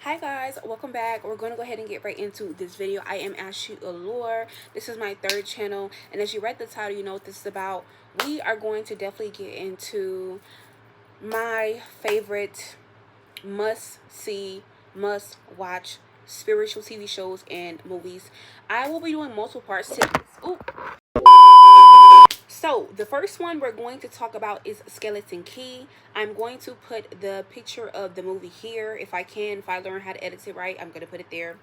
Hi guys, welcome back. We're going to go ahead and get right into this video. I am Ashley Allure. This is my third channel, and as you read the title, you know what this is about. We are going to definitely get into my favorite must-see, must-watch spiritual TV shows and movies. I will be doing multiple parts to this. Ooh. So the first one we're going to talk about is Skeleton Key. I'm going to put the picture of the movie here if I can. If I learn how to edit it right, I'm going to put it there.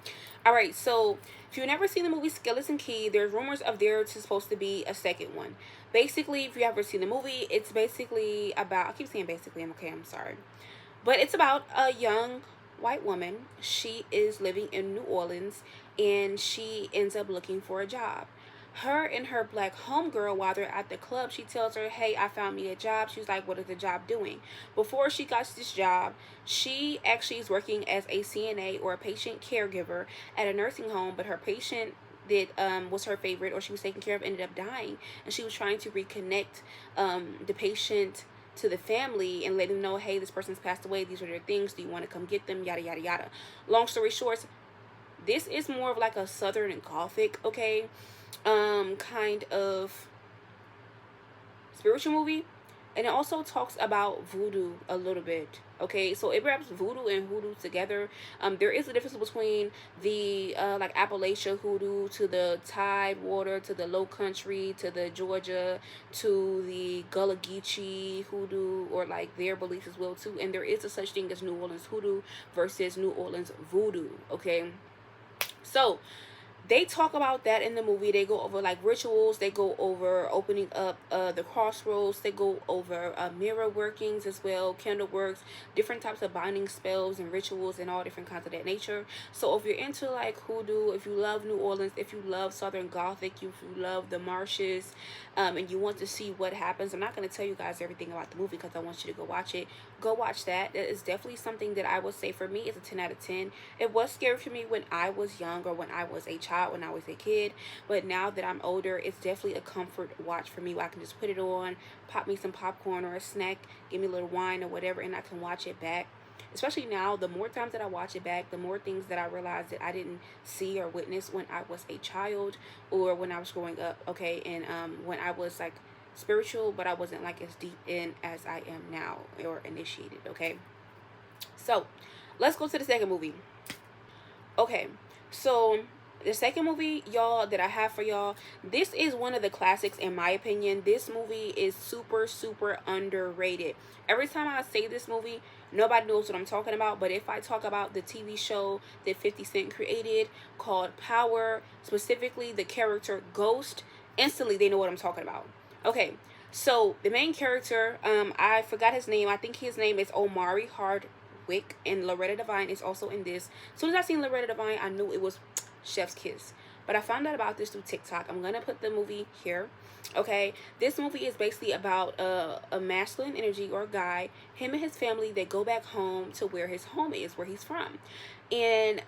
Alright, so if you've never seen the movie Skeleton Key, there's rumors of there's supposed to be a second one. Basically, if you ever seen the movie, it's basically about, I keep saying basically, I'm sorry. But it's about a young white woman. She is living in New Orleans and she ends up looking for a job. Her and her black homegirl, while they're at the club, she tells her, hey, I found me a job. She's like, what is the job doing? Before she got this job, she actually is working as a CNA or a patient caregiver at a nursing home, but her patient that was her favorite, or she was taking care of, ended up dying, and she was trying to reconnect the patient to the family and let them know, hey, this person's passed away, these are their things, do you want to come get them, yada yada yada. Long story short, this is more of like a southern and gothic, okay, kind of spiritual movie, and it also talks about voodoo a little bit. Okay, so it wraps voodoo and hoodoo together. There is a difference between the like Appalachia hoodoo to the Tidewater to the Low Country to the Georgia to the Gullah Geechee hoodoo, or like their beliefs as well too. And there is a such thing as New Orleans hoodoo versus New Orleans voodoo. Okay, so they talk about that in the movie. They go over like rituals, they go over opening up the crossroads, they go over mirror workings as well, candle works, different types of binding spells and rituals and all different kinds of that nature. So if you're into like hoodoo, if you love New Orleans, if you love Southern Gothic, if you love the marshes, and you want to see what happens, I'm not going to tell you guys everything about the movie because I want you to go watch it. Go watch that. That is definitely something that I would say for me is a 10 out of 10. It was scary for me when I was young, or when I was a child, when I was a kid, but now that I'm older, it's definitely a comfort watch for me, where I can just put it on, pop me some popcorn or a snack, give me a little wine or whatever, and I can watch it back. Especially now, the more times that I watch it back, the more things that I realize that I didn't see or witness when I was a child or when I was growing up. Okay, and when I was like spiritual, but I wasn't like as deep in as I am now, or initiated. Okay, so let's go to the second movie. Okay, so the second movie, y'all, that I have for y'all, this is one of the classics in my opinion. This movie is super, super underrated. Every time I say this movie, nobody knows what I'm talking about. But if I talk about the TV show that 50 Cent created called Power, specifically the character Ghost, instantly they know what I'm talking about. Okay, so the main character, I forgot his name. I think his name is Omari Hardwick, and Loretta Devine is also in this. As soon as I seen Loretta Devine, I knew it was Chef's Kiss. But I found out about this through TikTok. I'm gonna put the movie here. Okay, this movie is basically about a masculine energy, or a guy, him and his family. They go back home to where his home is, where he's from. And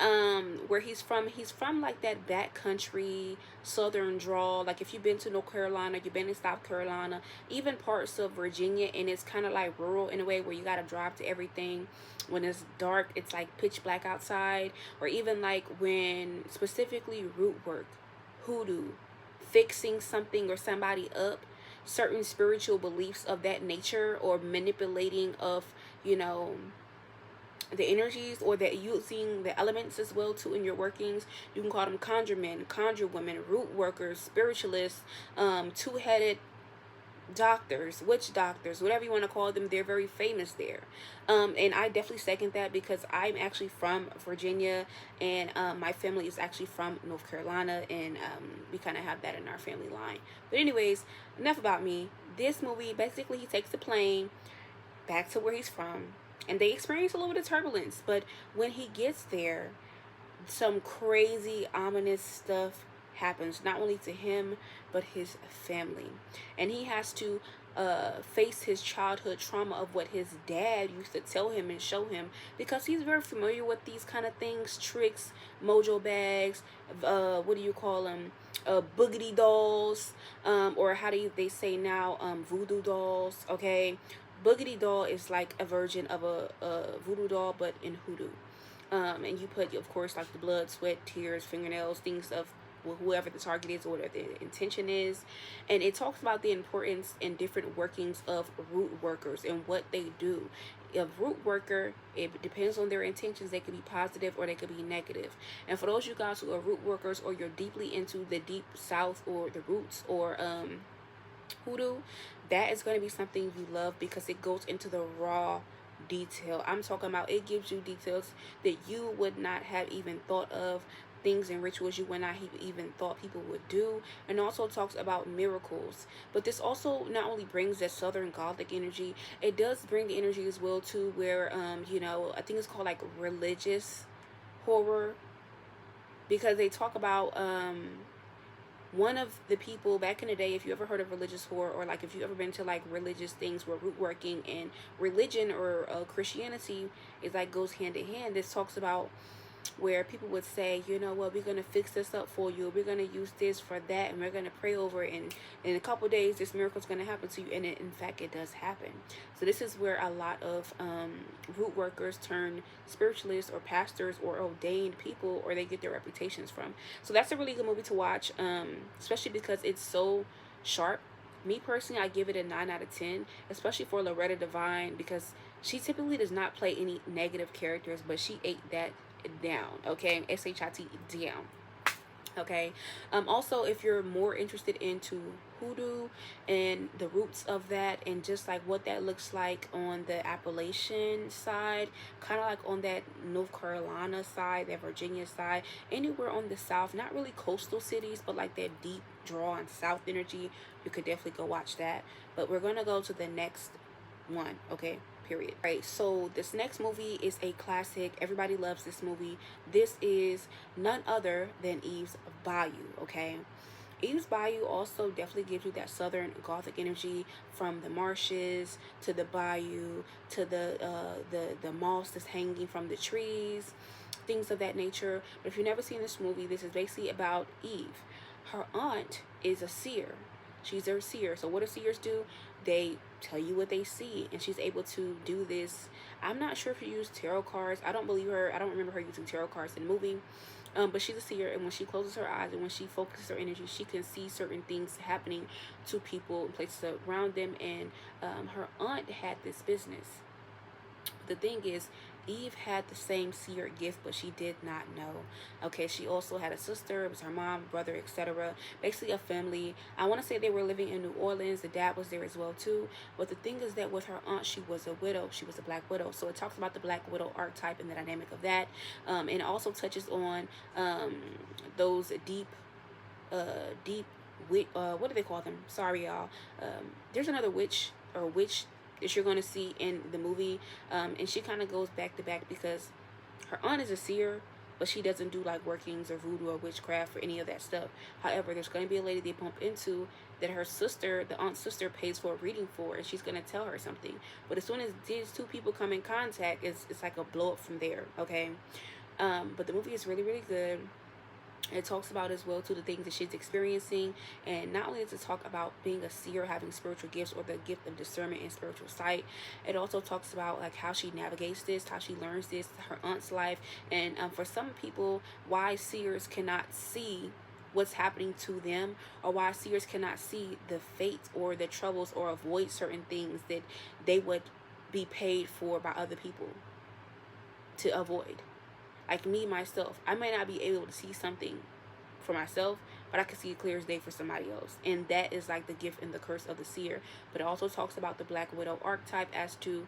where he's from like that backcountry southern drawl. Like if you've been to North Carolina, you've been in South Carolina, even parts of Virginia, and it's kind of like rural in a way, where you gotta drive to everything. When it's dark, it's like pitch black outside. Or even like when specifically root work, hoodoo, fixing something or somebody up, certain spiritual beliefs of that nature, or manipulating of, you know, the energies, or that using the elements as well too in your workings. You can call them conjure men, conjure women, root workers, spiritualists, two-headed doctors, witch doctors, whatever you want to call them. They're very famous there. And I definitely second that, because I'm actually from Virginia, and my family is actually from North Carolina, and we kind of have that in our family line. But anyways, enough about me. This movie, basically he takes the plane back to where he's from, and they experience a little bit of turbulence. But when he gets there, some crazy ominous stuff happens, not only to him but his family, and he has to face his childhood trauma of what his dad used to tell him and show him, because he's very familiar with these kind of things, tricks, mojo bags, what do you call them, boogity dolls, or how do they say now, voodoo dolls. Okay, boogity doll is like a version of a voodoo doll, but in hoodoo. And you put, of course, like the blood, sweat, tears, fingernails, things of whoever the target is or whatever the intention is. And it talks about the importance and different workings of root workers and what they do. A root worker, it depends on their intentions. They could be positive or they could be negative. And for those of you guys who are root workers, or you're deeply into the deep south or the roots, or hoodoo, that is going to be something you love, because it goes into the raw detail. I'm talking about, it gives you details that you would not have even thought of, things and rituals you would not even thought people would do, and also talks about miracles. But this also not only brings that southern gothic energy, it does bring the energy as well too, where you know, I think it's called like religious horror, because they talk about one of the people back in the day, if you ever heard of religious horror, or like if you ever been to like religious things where root working and religion or Christianity is like goes hand in hand, this talks about where people would say, you know what, we're going to fix this up for you, we're going to use this for that, and we're going to pray over it, and in a couple days this miracle is going to happen to you. And in fact it does happen. So this is where a lot of root workers turn spiritualists or pastors or ordained people, or they get their reputations from. So that's a really good movie to watch, especially because it's so sharp. Me personally, I give it a 9 out of 10, especially for Loretta Devine, because she typically does not play any negative characters, but she ate that down. Okay, shit down. Okay. Also, if you're more interested into hoodoo and the roots of that, and just like what that looks like on the Appalachian side, kind of like on that North Carolina side, that Virginia side, anywhere on the south, not really coastal cities, but like that deep draw and south energy, you could definitely go watch that. But we're gonna go to the next one. Okay, period. Right, so this next movie is a classic. Everybody loves this movie. This is none other than Eve's Bayou. Okay, Eve's Bayou also definitely gives you that southern gothic energy, from the marshes to the bayou to the moss that's hanging from the trees, things of that nature. But if you've never seen this movie, this is basically about Eve. Her aunt is a seer. She's a seer. So what do seers do? They tell you what they see, and she's able to do this. I'm not sure if she used tarot cards. I don't believe her. I don't remember her using tarot cards in the movie. But she's a seer, and when she closes her eyes and when she focuses her energy, she can see certain things happening to people and places around them. And her aunt had this business. The thing is, Eve had the same seer gift, but she did not know. Okay, she also had a sister. It was her mom, brother, etc. Basically a family. I want to say they were living in New Orleans. The dad was there as well too. But the thing is that with her aunt, she was a widow. She was a black widow. So it talks about the black widow archetype and the dynamic of that. And it also touches on those deep, what do they call them? Sorry, y'all. There's another witch or witch that you're going to see in the movie, and she kind of goes back to back, because her aunt is a seer, but she doesn't do like workings or voodoo or witchcraft or any of that stuff. However, there's going to be a lady they bump into that her sister, the aunt's sister, pays for a reading for, and she's going to tell her something. But as soon as these two people come in contact, it's like a blow up from there. Okay. But the movie is really, really good. It talks about as well to the things that she's experiencing, and not only does it talk about being a seer, having spiritual gifts, or the gift of discernment and spiritual sight, it also talks about like how she navigates this, how she learns this, her aunt's life, and for some people, why seers cannot see what's happening to them, or why seers cannot see the fate or the troubles or avoid certain things that they would be paid for by other people to avoid. Like me, myself, I may not be able to see something for myself, but I can see it clear as day for somebody else. And that is like the gift and the curse of the seer. But it also talks about the black widow archetype as to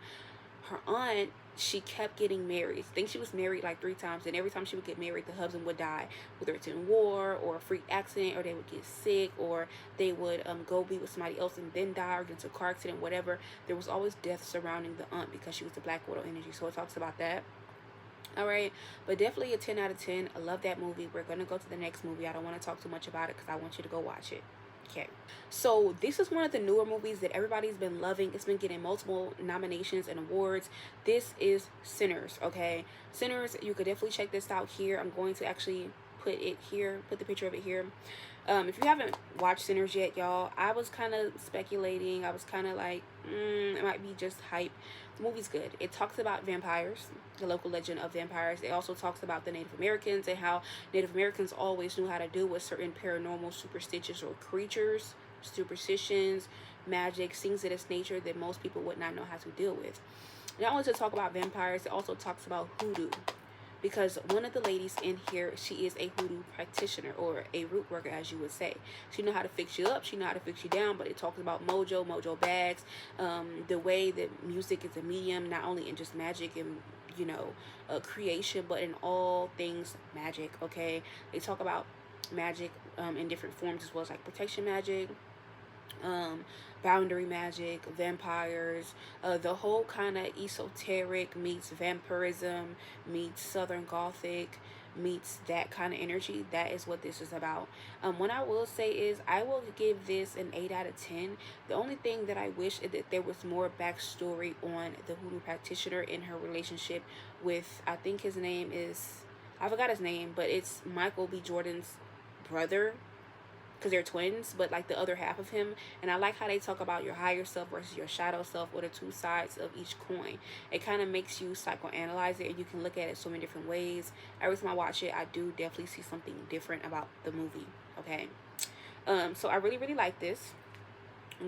her aunt. She kept getting married. I think she was married like 3 times, and every time she would get married, the husband would die, whether it's in war or a freak accident, or they would get sick, or they would go be with somebody else and then die, or get into a car accident, whatever. There was always death surrounding the aunt because she was the black widow energy. So it talks about that. Alright, but definitely a 10 out of 10. I love that movie. We're going to go to the next movie. I don't want to talk too much about it because I want you to go watch it. Okay, so this is one of the newer movies that everybody's been loving. It's been getting multiple nominations and awards. This is Sinners. Okay, Sinners, you could definitely check this out here. I'm going to actually put it here, put the picture of it here. If you haven't watched Sinners yet, y'all, I was kind of speculating. I was kind of like, it might be just hype. The movie's good. It talks about vampires, the local legend of vampires. It also talks about the Native Americans and how Native Americans always knew how to deal with certain paranormal superstitions or creatures, superstitions, magic, things of this nature that most people would not know how to deal with. Not only to talk about vampires, it also talks about hoodoo, because one of the ladies in here, she is a hoodoo practitioner, or a root worker, as you would say. She know how to fix you up, she know how to fix you down. But it talks about mojo bags, the way that music is a medium, not only in just magic and creation, but in all things magic. Okay, they talk about magic in different forms, as well as like protection magic, um, boundary magic, vampires, the whole kind of esoteric meets vampirism, meets Southern Gothic, meets that kind of energy. That is what this is about. What I will say is, I will give this an 8 out of 10. The only thing that I wish is that there was more backstory on the hoodoo practitioner in her relationship with, I think his name is, I forgot his name, but it's Michael B. Jordan's brother, because they're twins, but like the other half of him. And I like how they talk about your higher self versus your shadow self, or the two sides of each coin. It kind of makes you psychoanalyze it, and you can look at it so many different ways. Every time I watch it, I do definitely see something different about the movie. Okay, so I really like this.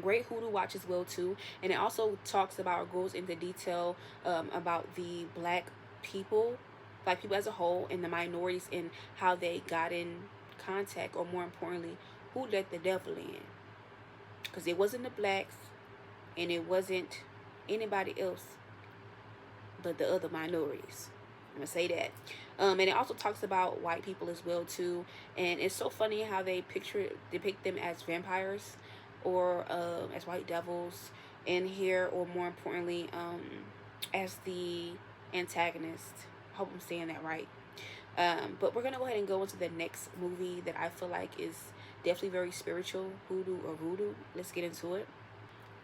Great hoodoo watch as well too. And it also talks about, or goes into detail about the black people as a whole, and the minorities, and how they got in contact, or more importantly, who let the devil in. Because it wasn't the blacks, and it wasn't anybody else but the other minorities. I'm gonna say that. And it also talks about white people as well too. And it's so funny how they depict them as vampires, or as white devils in here, or more importantly, as the antagonist. I hope I'm saying that right. But we're gonna go ahead and go into the next movie that I feel like is definitely very spiritual, hoodoo or voodoo. Let's get into it.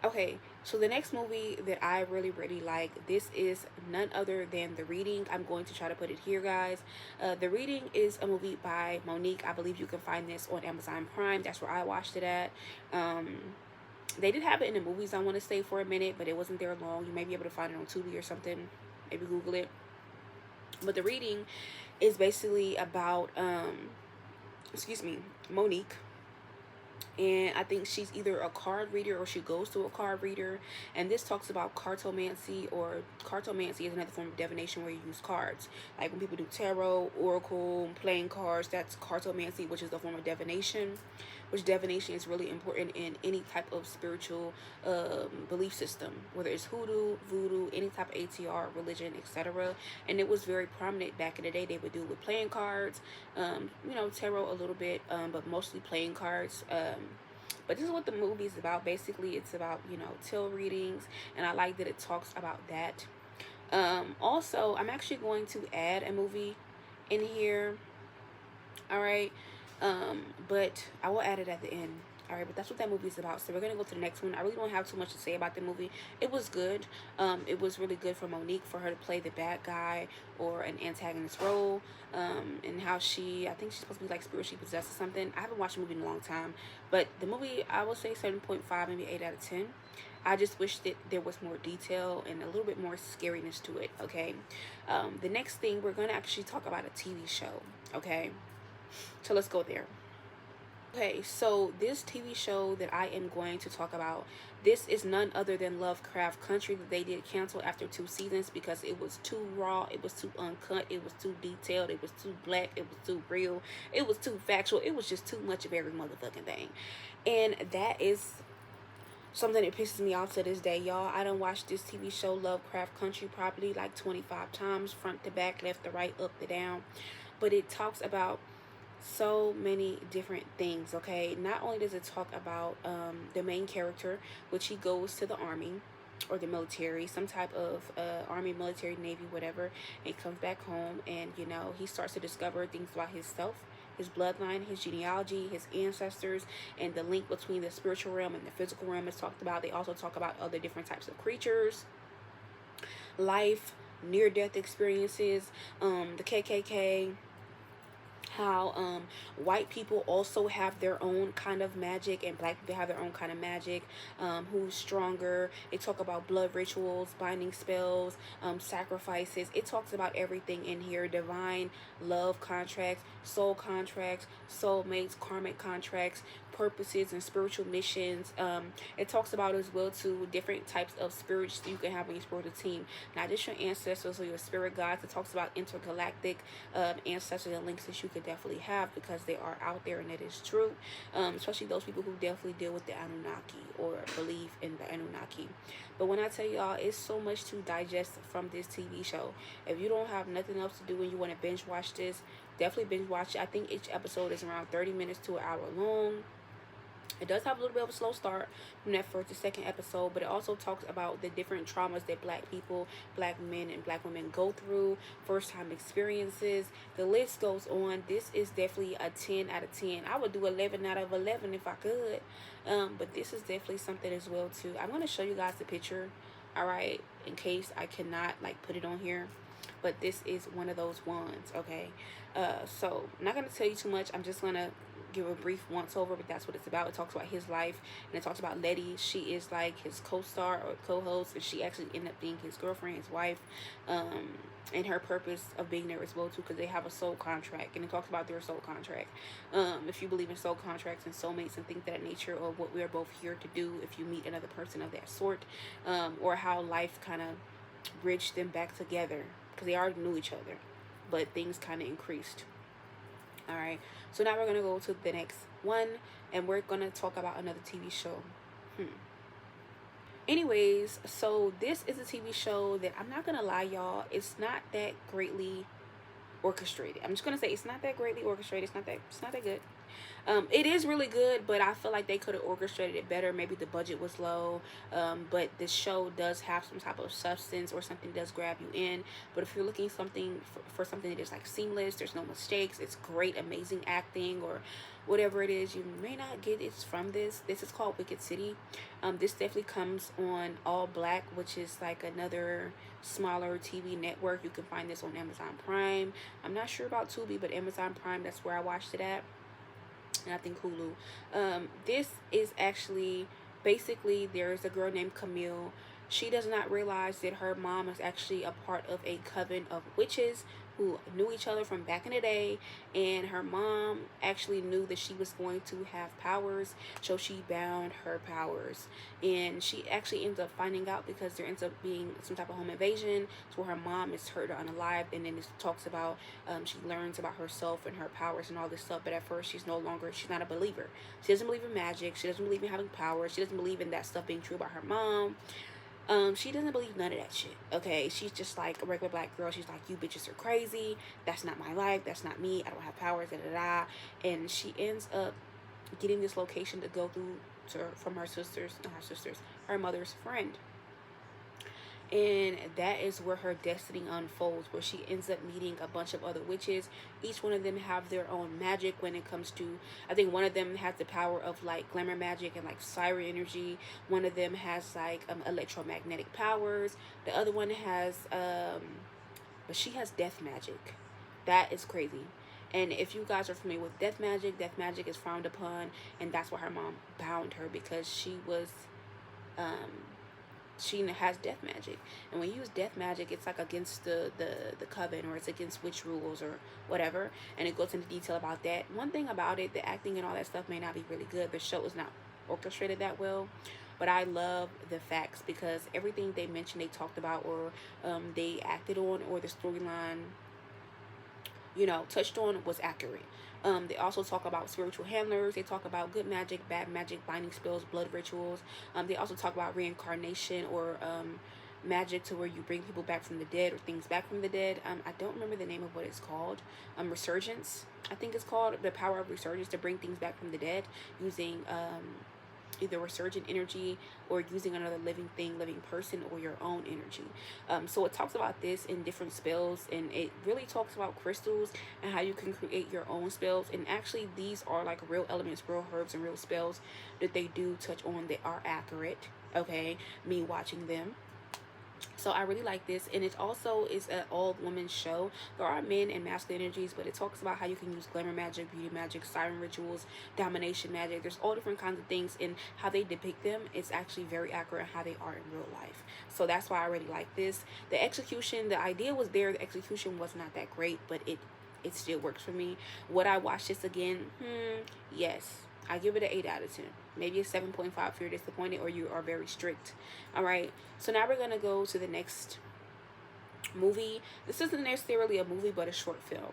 Okay, so the next movie that I really like, this is none other than The Reading. I'm going to try to put it here, guys. The Reading is a movie by Monique. I believe you can find this on Amazon Prime. That's where I watched it at. They did have it in the movies, I want to say, for a minute, but it wasn't there long. You may be able to find it on Tubi or something. Maybe Google it. But The Reading is basically about Monique, and I think she's either a card reader, or she goes to a card reader. And this talks about cartomancy, or cartomancy is another form of divination where you use cards. Like when people do tarot, oracle, playing cards, that's cartomancy, which is a form of divination. Which divination is really important in any type of spiritual belief system, whether it's hoodoo, voodoo, any type of ATR, religion, etc. And it was very prominent back in the day. They would do with playing cards, tarot a little bit, but mostly playing cards. But this is what the movie is about. Basically, it's about, tarot readings, and I like that it talks about that. Also, I'm actually going to add a movie in here. All right. But I will add it at the end. All right, but that's what that movie is about. So we're gonna go to the next one. I really don't have too much to say about the movie. It was good. It was really good for Monique, for her to play the bad guy, or an antagonist role. And how I think she's supposed to be like spiritually possessed or something. I haven't watched the movie in a long time, but the movie, I will say 7.5, maybe 8 out of 10. I just wish that there was more detail and a little bit more scariness to it. Okay. The next thing, we're gonna actually talk about a TV show. Okay. So let's go there. Okay, so this TV show that I am going to talk about, this is none other than Lovecraft Country, that they did cancel after 2 seasons because it was too raw, it was too uncut, it was too detailed, it was too black, it was too real, it was too factual, it was just too much of every motherfucking thing. And that is something that pisses me off to this day, y'all. I done watched this TV show, Lovecraft Country, probably like 25 times, front to back, left to right, up to down. But it talks about so many different things. Okay, not only does it talk about the main character, which he goes to the army or the military, some type of army, military, navy, whatever, and comes back home, and he starts to discover things about himself, his bloodline, his genealogy, his ancestors, and the link between the spiritual realm and the physical realm is talked about. They also talk about other different types of creatures, life, near-death experiences, the KKK, how white people also have their own kind of magic and black people have their own kind of magic, who's stronger. It talk about blood rituals, binding spells, sacrifices. It talks about everything in here: divine love contracts, soul contracts, soulmates, karmic contracts, purposes and spiritual missions. It talks about as well too different types of spirits you can have on your spiritual team, not just your ancestors or your spirit guides. It talks about intergalactic ancestors and links that you could definitely have, because they are out there and it is true, especially those people who definitely deal with the Anunnaki or believe in the Anunnaki. But when I tell y'all, it's so much to digest from this TV show. If you don't have nothing else to do and you want to binge watch this, definitely binge watch it. I think each episode is around 30 minutes to an hour long. It does have a little bit of a slow start from that first to second episode, but it also talks about the different traumas that black people, black men, and black women go through, first time experiences. The list goes on. This is definitely a 10 out of 10. I would do 11 out of 11 if I could. But this is definitely something as well too. I'm going to show you guys the picture, all right, in case I cannot like put it on here. But this is one of those ones, okay? So I'm not going to tell you too much. I'm just going to give a brief once over, but that's what it's about. It talks about his life, and it talks about Letty. She is like his co-star or co-host, and she actually ended up being his girlfriend, his wife, and her purpose of being there as well too, because they have a soul contract, and it talks about their soul contract. If you believe in soul contracts and soulmates and things of that nature, or what we are both here to do if you meet another person of that sort, or how life kind of bridged them back together, because they already knew each other, but things kind of increased. All right, so now we're gonna go to the next one, and we're gonna talk about another TV show. Anyways, so this is a TV show that, I'm not gonna lie, y'all, it's not that greatly orchestrated. I'm just gonna say it's not that greatly orchestrated. It's not that good. It is really good, but I feel like they could have orchestrated it better. Maybe the budget was low, but the show does have some type of substance, or something does grab you in. But if you're looking something for something that is like seamless, there's no mistakes, it's great, amazing acting, or whatever it is, you may not get it from this. This is called Wicked City. This definitely comes on All Black, which is like another smaller TV network. You can find this on Amazon Prime. I'm not sure about Tubi, but Amazon Prime, that's where I watched it at. And I think Hulu. This is actually, basically, there's a girl named Camille. She does not realize that her mom is actually a part of a coven of witches who knew each other from back in the day, and her mom actually knew that she was going to have powers, so she bound her powers. And she actually ends up finding out, because there ends up being some type of home invasion, so her mom is hurt or unalive. And then it talks about, she learns about herself and her powers and all this stuff, but at first she's not a believer. She doesn't believe in magic, she doesn't believe in having powers, she doesn't believe in that stuff being true about her mom. She doesn't believe none of that shit, okay? She's just like a regular black girl. She's like, you bitches are crazy. That's not my life. That's not me. I don't have powers, da-da-da. And she ends up getting this location to go through from her mother's friend. And that is where her destiny unfolds, where she ends up meeting a bunch of other witches. Each one of them have their own magic when it comes to, I think one of them has the power of like glamour magic and like siren energy. One of them has like electromagnetic powers. The other one has but she has death magic. That is crazy. And if you guys are familiar with death magic is frowned upon, and that's why her mom bound her, because she was she has death magic. And when you use death magic, it's like against the coven, or it's against witch rules or whatever. And it goes into detail about that. One thing about it, the acting and all that stuff may not be really good. The show is not orchestrated that well. But I love the facts, because everything they mentioned, they talked about, or they acted on, or the storyline, touched on, was accurate. They also talk about spiritual handlers. They talk about good magic, bad magic, binding spells, blood rituals. They also talk about reincarnation, or magic to where you bring people back from the dead, or things back from the dead. I don't remember the name of what it's called. Resurgence, I think it's called. The power of resurgence, to bring things back from the dead using either resurgent energy, or using another living person, or your own energy. So it talks about this in different spells, and it really talks about crystals and how you can create your own spells. And actually, these are like real elements, real herbs, and real spells that they do touch on that are accurate, okay, me watching them. So I really like this, and it also is an all-woman show. There are men and masculine energies, but it talks about how you can use glamour magic, beauty magic, siren rituals, domination magic. There's all different kinds of things, and how they depict them is actually very accurate in how they are in real life. So that's why I really like this. The execution, the idea was there. The execution was not that great, but it still works for me. Would I watch this again? Yes. I give it an 8 out of 10. Maybe a 7.5 if you're disappointed or you are very strict. All right. So now we're going to go to the next movie. This isn't necessarily a movie, but a short film.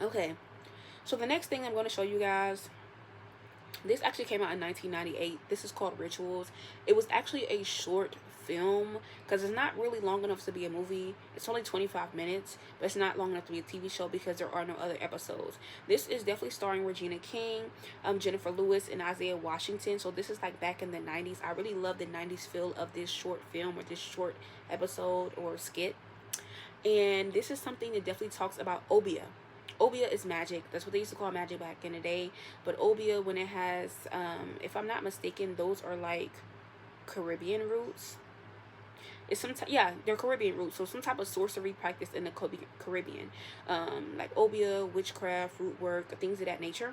Okay. So the next thing I'm going to show you guys, this actually came out in 1998. This is called Rituals. It was actually a short film because it's not really long enough to be a movie. It's only 25 minutes, but it's not long enough to be a TV show because there are no other episodes. This is definitely starring Regina King, Jennifer Lewis, and Isaiah Washington. So this is like back in the 90s. I really love the 90s feel of this short film or this short episode or skit. And this is something that definitely talks about Obia. Obia is magic. That's what they used to call magic back in the day. But Obia, when it has, if I'm not mistaken, those are like Caribbean roots. It's some yeah, they're Caribbean roots. So some type of sorcery practice in the Caribbean, like Obia, witchcraft, root work, things of that nature.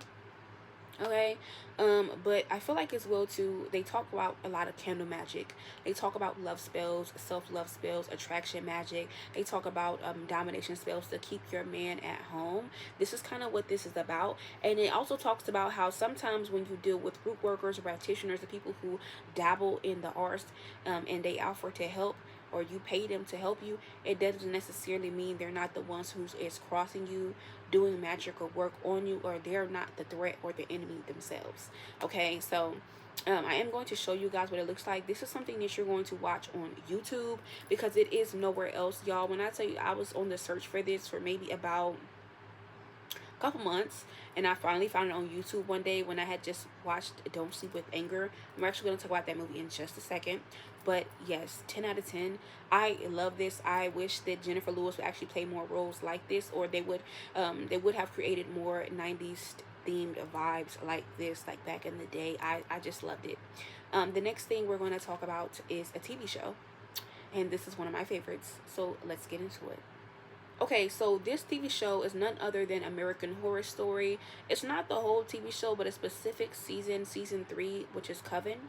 Okay, but I feel like as well too, they talk about a lot of candle magic. They talk about love spells, self-love spells, attraction magic. They talk about domination spells to keep your man at home. This is kind of what this is about. And it also talks about how sometimes when you deal with root workers or practitioners, the people who dabble in the arts, and they offer to help, or you pay them to help you, it doesn't necessarily mean they're not the ones who is crossing you, doing magical work on you, or they're not the threat or the enemy themselves. Okay, so I am going to show you guys what it looks like. This is something that you're going to watch on YouTube because it is nowhere else, y'all. When I tell you I was on the search for this for maybe about couple months, and I finally found it on YouTube one day when I had just watched Don't Sleep with Anger. I'm actually going to talk about that movie in just a second, but yes, 10 out of 10. I love this. I wish that Jennifer Lewis would actually play more roles like this, or they would have created more 90s themed vibes like this, like back in the day. I just loved it. The next thing we're going to talk about is a TV show, and this is one of my favorites, so let's get into it. Okay, so this TV show is none other than American Horror Story. It's not the whole TV show, but a specific season, season 3, which is Coven.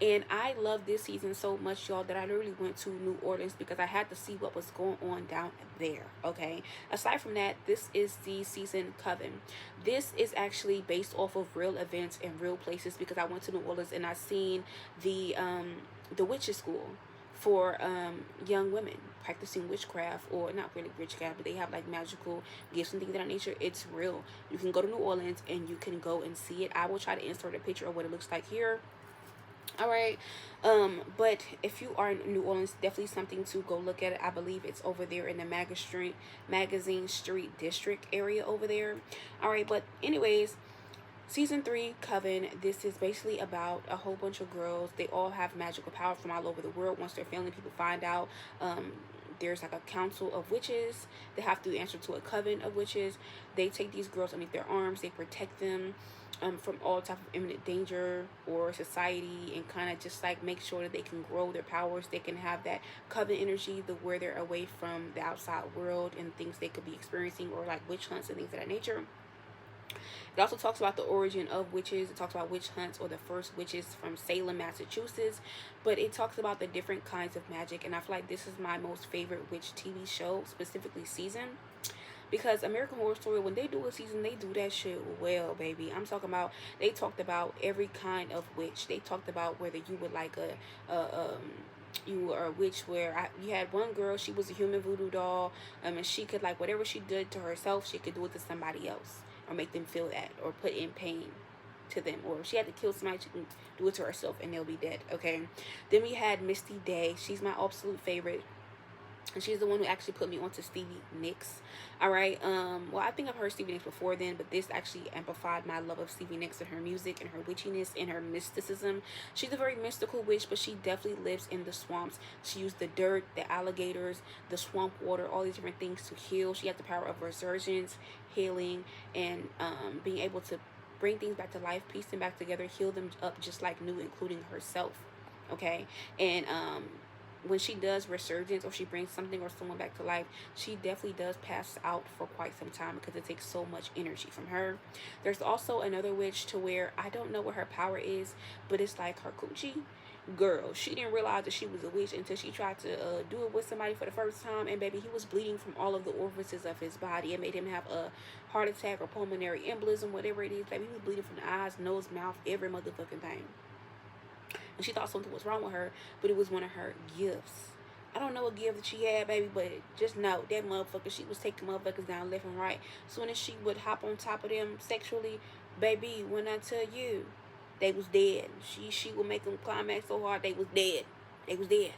And I love this season so much, y'all, that I literally went to New Orleans because I had to see what was going on down there, okay? Aside from that, this is the season Coven. This is actually based off of real events and real places because I went to New Orleans and I seen the witches school for young women practicing witchcraft, or not really witchcraft, but they have like magical gifts and things of that nature. It's real. You can go to New Orleans and you can go and see it. I will try to insert a picture of what it looks like here. All right, but if you are in New Orleans, definitely something to go look at it. I believe it's over there in the Magazine Street District area over there. All right, but anyways, season 3, Coven. This is basically about a whole bunch of girls. They all have magical power from all over the world. Once their family people find out, there's like a council of witches. They have to answer to a coven of witches. They take these girls underneath their arms. They protect them from all type of imminent danger or society, and kind of just like make sure that they can grow their powers. They can have that coven energy, the where they're away from the outside world and things they could be experiencing, or like witch hunts and things of that nature. It also talks about the origin of witches. It talks about witch hunts or the first witches from Salem, Massachusetts. But it talks about the different kinds of magic. And I feel like this is my most favorite witch TV show, specifically season. Because American Horror Story, when they do a season, they do that shit well, baby. I'm talking about, they talked about every kind of witch. They talked about whether you would like you were a witch, where you had one girl, she was a human voodoo doll, and she could, like, whatever she did to herself, she could do it to somebody else, or make them feel that, or put in pain to them, or if she had to kill somebody, she can do it to herself and they'll be dead. Okay, then we had Misty Day. She's my absolute favorite, and she's the one who actually put me onto Stevie Nicks. All right, well, I think I've heard Stevie Nicks before then, but this actually amplified my love of Stevie Nicks and her music and her witchiness and her mysticism. She's a very mystical witch, but she definitely lives in the swamps. She used the dirt, the alligators, the swamp water, all these different things to heal. She has the power of resurgence, healing, and being able to bring things back to life, piece them back together, heal them up just like new, including herself. Okay, and when she does resurgence or she brings something or someone back to life, she definitely does pass out for quite some time because it takes so much energy from her. There's also another witch to where I don't know what her power is, but it's like her coochie. Girl, she didn't realize that she was a witch until she tried to do it with somebody for the first time, and baby, he was bleeding from all of the orifices of his body. It made him have a heart attack or pulmonary embolism, whatever it is. Baby, he was bleeding from the eyes, nose, mouth, every motherfucking thing. And she thought something was wrong with her, but it was one of her gifts. I don't know what gift that she had, baby, but just know that motherfucker, she was taking motherfuckers down left and right. Soon as she would hop on top of them sexually, baby, when I tell you, they was dead. She would make them climax so hard, they was dead. They was dead.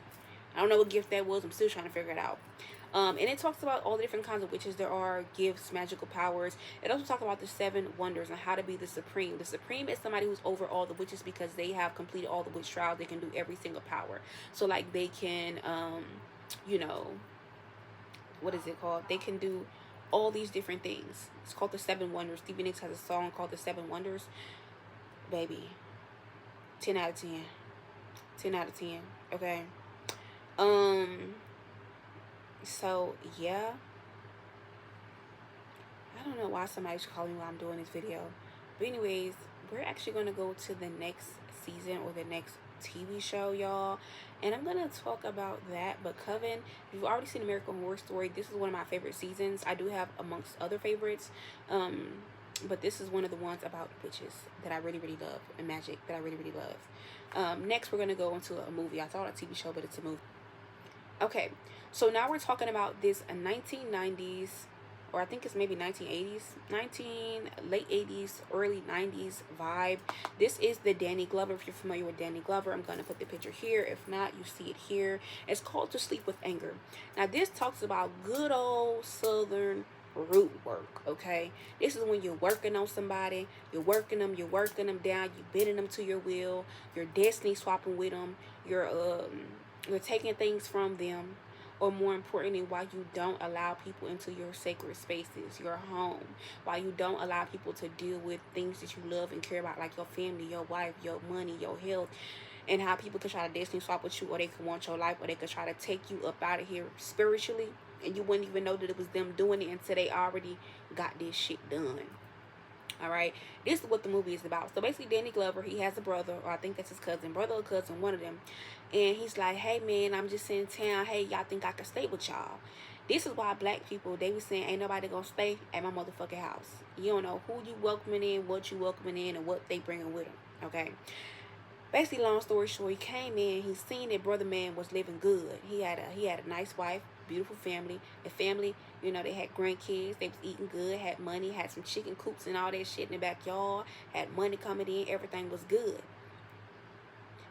I don't know what gift that was. I'm still trying to figure it out. And it talks about all the different kinds of witches there are, gifts, magical powers. It also talks about the 7 wonders and how to be the supreme. The supreme is somebody who's over all the witches because they have completed all the witch trials. They can do every single power. So like they can, you know, what is it called? They can do all these different things. It's called the 7 wonders. Stevie Nicks has a song called the 7 wonders. Baby, 10 out of 10. 10 out of 10. Okay. So yeah, I don't know why somebody's calling me while I'm doing this video, but anyways, we're actually gonna go to the next season or the next TV show, y'all, and I'm gonna talk about that. But Coven, if you've already seen American Horror Story, this is one of my favorite seasons. I do have amongst other favorites, but this is one of the ones about witches that I really love, and magic that I really love. Next we're gonna go into a movie. I thought a TV show, but it's a movie. Okay, so now we're talking about this 1990s, or I think it's maybe 1980s, late 80s, early 90s vibe. This is the Danny Glover. If you're familiar with Danny Glover, I'm going to put the picture here. If not, you see it here. It's called To Sleep with Anger. Now, this talks about good old Southern root work, okay? This is when you're working on somebody, you're working them down, you're bending them to your will, you're destiny swapping with them, you're taking things from them, or more importantly, why you don't allow people into your sacred spaces, your home, why you don't allow people to deal with things that you love and care about, like your family, your wife, your money, your health, and how people could try to destiny swap with you, or they could want your life, or they could try to take you up out of here spiritually, and you wouldn't even know that it was them doing it until they already got this shit done. Alright, this is what the movie is about. So basically, Danny Glover, he has a brother, or I think that's his cousin, brother or cousin, one of them. And he's like, hey man, I'm just in town. Hey, y'all think I can stay with y'all? This is why black people, they was saying, ain't nobody gonna stay at my motherfucking house. You don't know who you welcoming in, what you welcoming in, and what they bringing with them. Okay. Basically, long story short, he came in, he seen that brother man was living good. He had a nice wife, beautiful family. The family, you know, they had grandkids, they was eating good, had money, had some chicken coops and all that shit in the backyard, had money coming in, everything was good.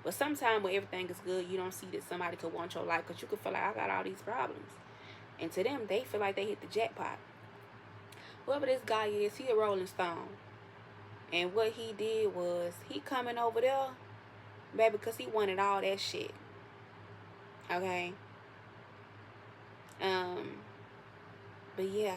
But sometimes when everything is good, you don't see that somebody could want your life, because you could feel like, I got all these problems. And to them, they feel like they hit the jackpot. Whoever this guy is, he a Rolling Stone. And what he did was, he coming over there, baby, because he wanted all that shit. Okay? But yeah,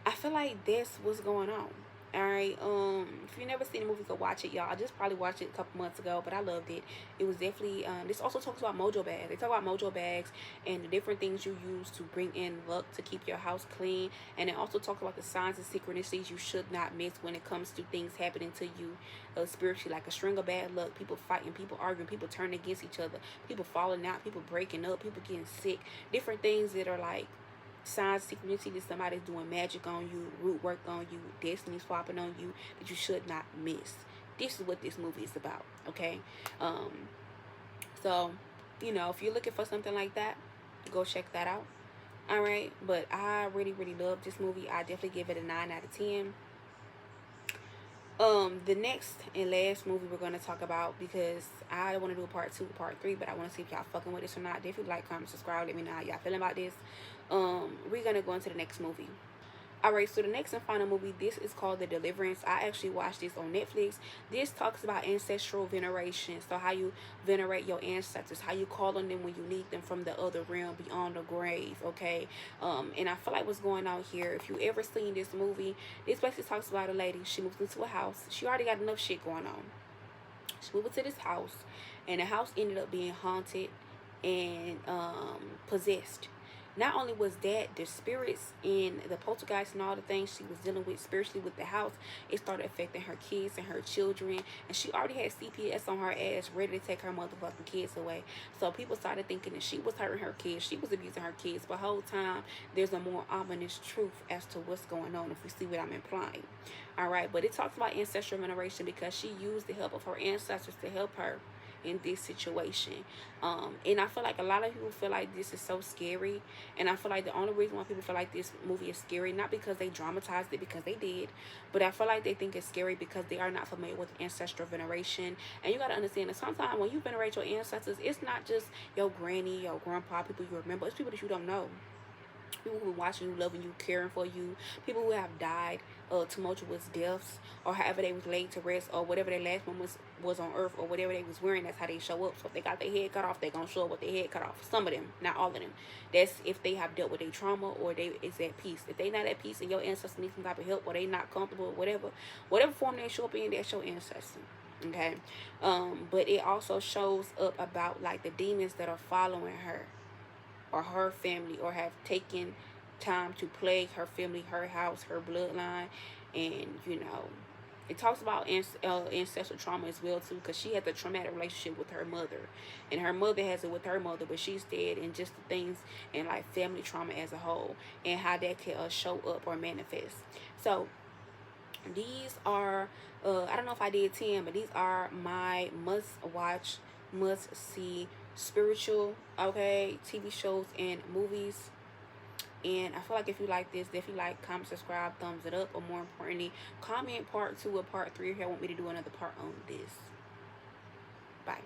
I feel like that's what's going on. Alright, if you never seen the movie, go watch it, y'all. I just probably watched it a couple months ago, but I loved it. It was definitely, this also talks about mojo bags. They talk about mojo bags and the different things you use to bring in luck, to keep your house clean. And it also talks about the signs and synchronicities you should not miss when it comes to things happening to you spiritually, like a string of bad luck, people fighting, people arguing, people turning against each other, people falling out, people breaking up, people getting sick, different things that are like signs, synchronicity, that somebody's doing magic on you, root work on you, destiny swapping on you, that you should not miss. This is what this movie is about, okay? So, you know, if you're looking for something like that, go check that out. Alright, but I really love this movie. I definitely give it a 9 out of 10. The next and last movie we're going to talk about, because I don't want to do a part 2, part 3, but I want to see if y'all fucking with this or not. Definitely like, comment, subscribe, let me know how y'all feeling about this. We're going to go into the next movie. Alright, so the next and final movie, this is called The Deliverance. I actually watched this on Netflix. This talks about ancestral veneration. So how you venerate your ancestors, how you call on them when you need them from the other realm, beyond the grave, okay? And I feel like what's going on here, if you ever seen this movie, this basically talks about a lady. She moves into a house. She already got enough shit going on. She moved into this house, and the house ended up being haunted. and possessed. Not only was that, the spirits and the poltergeist and all the things she was dealing with spiritually with the house, it started affecting her kids and her children. And she already had CPS on her ass, ready to take her motherfucking kids away. So people started thinking that she was hurting her kids, she was abusing her kids. But the whole time, there's a more ominous truth as to what's going on, if you see what I'm implying. All right, but it talks about ancestral veneration because she used the help of her ancestors to help her in this situation. And I feel like a lot of people feel like this is so scary, and I feel like the only reason why people feel like this movie is scary, not because they dramatized it, because they did, but I feel like they think it's scary because they are not familiar with ancestral veneration. And you got to understand that sometimes when you venerate your ancestors, it's not just your granny, your grandpa, people you remember, it's people that you don't know, people who are watching you, loving you, caring for you, people who have died tumultuous deaths, or however they was laid to rest, or whatever their last moments was on earth, or whatever they was wearing, that's how they show up. So if they got their head cut off, they gonna show up with their head cut off. Some of them, not all of them. That's if they have dealt with a trauma or they is at peace. If they not at peace and your ancestors need some type of help, or they not comfortable, whatever form they show up in, that's your ancestor. Okay. But it also shows up about like the demons that are following her or her family, or have taken time to plague her family, her house, her bloodline. And it talks about ancestral trauma as well too, because she has a traumatic relationship with her mother, and her mother has it with her mother, but she's dead, and just the things and like family trauma as a whole, and how that can show up or manifest. So these are I don't know if I did 10, but these are my must watch, must see spiritual, okay, TV shows and movies. And I feel like if you like this, definitely like, comment, subscribe, thumbs it up, or more importantly, comment part 2 or part 3 if y'all want me to do another part on this. Bye.